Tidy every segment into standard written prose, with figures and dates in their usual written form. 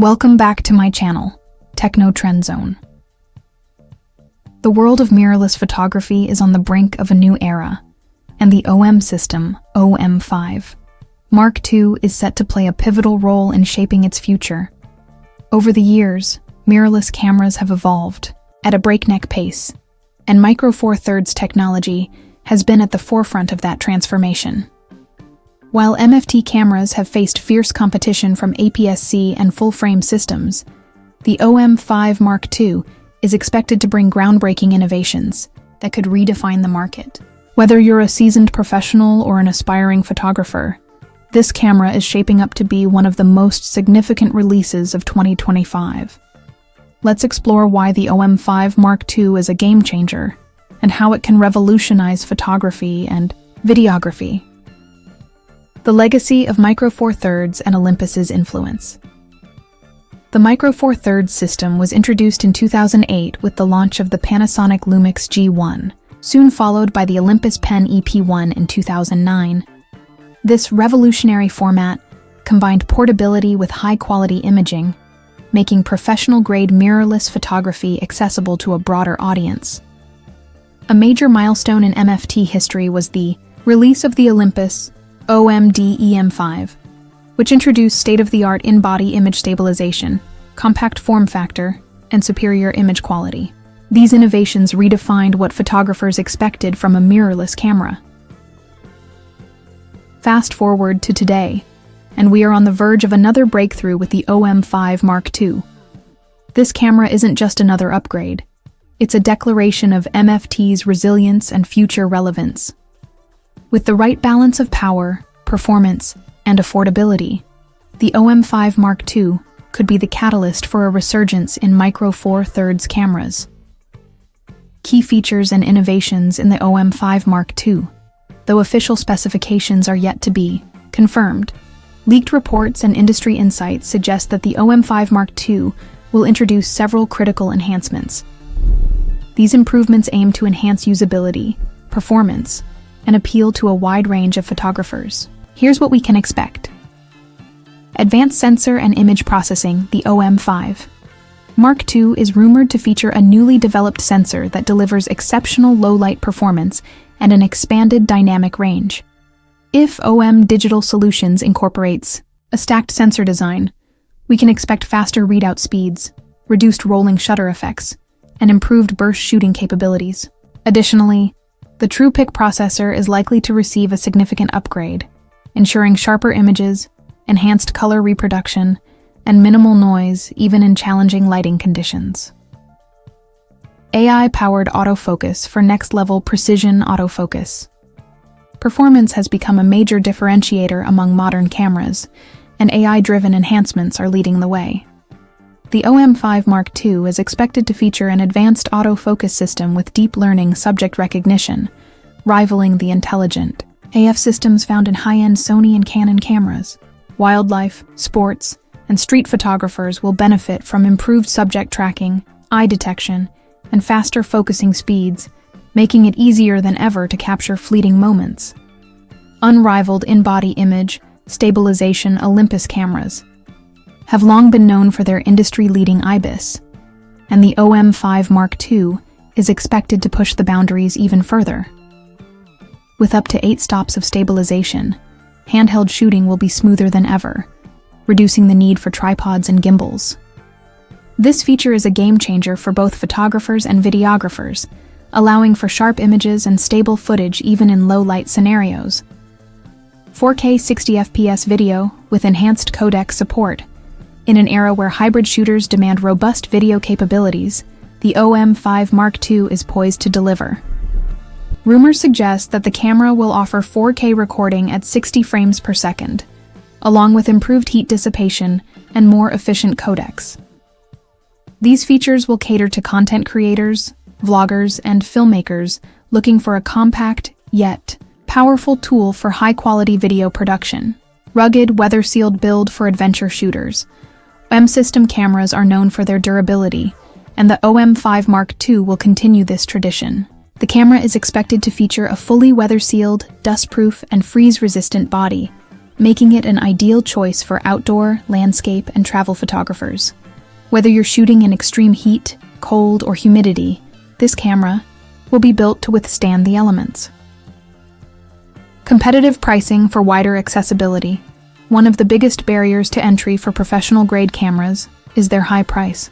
Welcome back to my channel, Techno Trend Zone. The world of mirrorless photography is on the brink of a new era, and the OM system, OM-5 Mark II, is set to play a pivotal role in shaping its future. Over the years, mirrorless cameras have evolved at a breakneck pace, and Micro Four Thirds technology has been at the forefront of that transformation. While MFT cameras have faced fierce competition from APS-C and full-frame systems, the OM-5 Mark II is expected to bring groundbreaking innovations that could redefine the market. Whether you're a seasoned professional or an aspiring photographer, this camera is shaping up to be one of the most significant releases of 2025. Let's explore why the OM-5 Mark II is a game-changer and how it can revolutionize photography and videography. The legacy of Micro Four Thirds and Olympus's influence. The Micro Four Thirds system was introduced in 2008 with the launch of the Panasonic Lumix G1, soon followed by the Olympus Pen EP1 in 2009. This revolutionary format combined portability with high-quality imaging, making professional-grade mirrorless photography accessible to a broader audience. A major milestone in MFT history was the release of the Olympus OM-5, which introduced state-of-the-art in-body image stabilization, compact form factor, and superior image quality. These innovations redefined what photographers expected from a mirrorless camera. Fast forward to today, and we are on the verge of another breakthrough with the OM-5 Mark II. This camera isn't just another upgrade. It's a declaration of MFT's resilience and future relevance. With the right balance of power, performance, and affordability, the OM-5 Mark II could be the catalyst for a resurgence in Micro Four Thirds cameras. Key features and innovations in the OM-5 Mark II, though official specifications are yet to be confirmed. Leaked reports and industry insights suggest that the OM-5 Mark II will introduce several critical enhancements. These improvements aim to enhance usability, performance, and appeal to a wide range of photographers. Here's what we can expect. Advanced Sensor and Image Processing, the OM-5 Mark II is rumored to feature a newly developed sensor that delivers exceptional low-light performance and an expanded dynamic range. If OM Digital Solutions incorporates a stacked sensor design, we can expect faster readout speeds, reduced rolling shutter effects, and improved burst shooting capabilities. Additionally, the TruePic processor is likely to receive a significant upgrade, ensuring sharper images, enhanced color reproduction, and minimal noise even in challenging lighting conditions. AI-powered autofocus for next-level precision autofocus. Performance has become a major differentiator among modern cameras, and AI-driven enhancements are leading the way. The OM-5 Mark II is expected to feature an advanced autofocus system with deep learning subject recognition, rivaling the intelligent AF systems found in high-end Sony and Canon cameras. Wildlife, sports, and street photographers will benefit from improved subject tracking, eye detection, and faster focusing speeds, making it easier than ever to capture fleeting moments. Unrivaled in-body image stabilization. Olympus cameras have long been known for their industry-leading IBIS, and the OM-5 Mark II is expected to push the boundaries even further. With up to 8 stops of stabilization, handheld shooting will be smoother than ever, reducing the need for tripods and gimbals. This feature is a game-changer for both photographers and videographers, allowing for sharp images and stable footage even in low-light scenarios. 4K 60 FPS video with enhanced codec support. In an era where hybrid shooters demand robust video capabilities, the OM-5 Mark II is poised to deliver. Rumors suggest that the camera will offer 4K recording at 60 frames per second, along with improved heat dissipation and more efficient codecs. These features will cater to content creators, vloggers, and filmmakers looking for a compact, yet powerful tool for high-quality video production. Rugged, weather-sealed build for adventure shooters. OM system cameras are known for their durability, and the OM-5 Mark II will continue this tradition. The camera is expected to feature a fully weather-sealed, dust-proof, and freeze-resistant body, making it an ideal choice for outdoor, landscape, and travel photographers. Whether you're shooting in extreme heat, cold, or humidity, this camera will be built to withstand the elements. Competitive pricing for wider accessibility. One of the biggest barriers to entry for professional-grade cameras is their high price.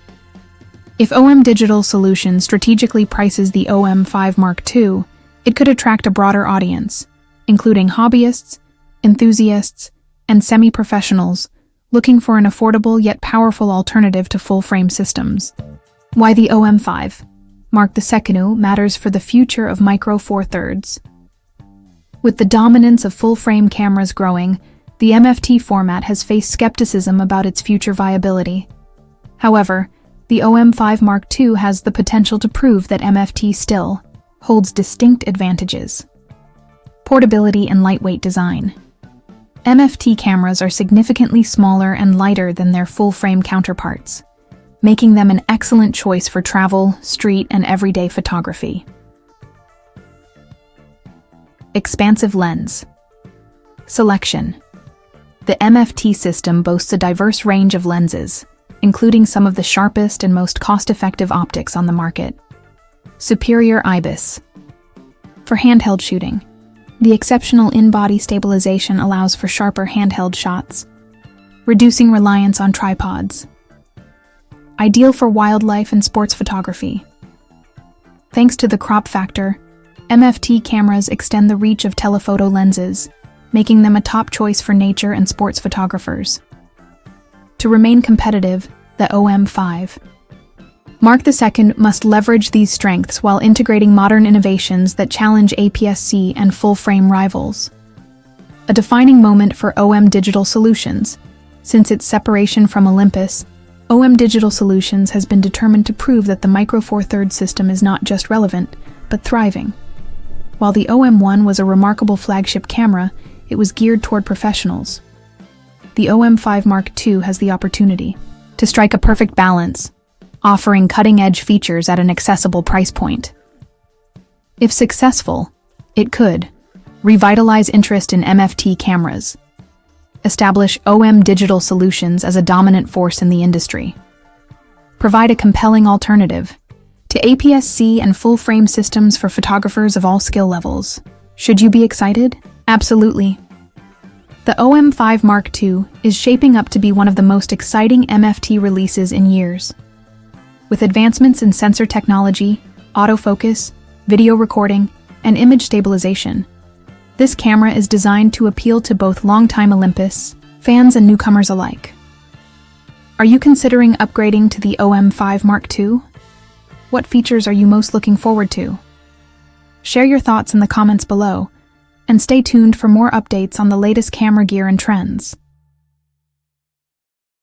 If OM Digital Solutions strategically prices the OM-5 Mark II, it could attract a broader audience, including hobbyists, enthusiasts, and semi-professionals looking for an affordable yet powerful alternative to full-frame systems. Why the OM-5 Mark II matters for the future of Micro Four Thirds. With the dominance of full-frame cameras growing, the MFT format has faced skepticism about its future viability. However, the OM-5 Mark II has the potential to prove that MFT still holds distinct advantages. Portability and lightweight design. MFT cameras are significantly smaller and lighter than their full-frame counterparts, making them an excellent choice for travel, street, and everyday photography. Expansive lens. Selection. The MFT system boasts a diverse range of lenses, including some of the sharpest and most cost-effective optics on the market. Superior IBIS. For handheld shooting, the exceptional in-body stabilization allows for sharper handheld shots, reducing reliance on tripods. Ideal for wildlife and sports photography. Thanks to the crop factor, MFT cameras extend the reach of telephoto lenses, making them a top choice for nature and sports photographers. To remain competitive, the OM-5 Mark II must leverage these strengths while integrating modern innovations that challenge APS-C and full-frame rivals. A defining moment for OM Digital Solutions. Since its separation from Olympus, OM Digital Solutions has been determined to prove that the Micro Four Thirds system is not just relevant, but thriving. While the OM-1 was a remarkable flagship camera, it was geared toward professionals. The OM-5 Mark II has the opportunity to strike a perfect balance, offering cutting-edge features at an accessible price point. If successful, it could revitalize interest in MFT cameras, establish OM Digital Solutions as a dominant force in the industry, provide a compelling alternative to APS-C and full-frame systems for photographers of all skill levels. Should you be excited? Absolutely. The OM-5 Mark II is shaping up to be one of the most exciting MFT releases in years. With advancements in sensor technology, autofocus, video recording, and image stabilization, this camera is designed to appeal to both longtime Olympus fans and newcomers alike. Are you considering upgrading to the OM-5 Mark II? What features are you most looking forward to? Share your thoughts in the comments below, and stay tuned for more updates on the latest camera gear and trends.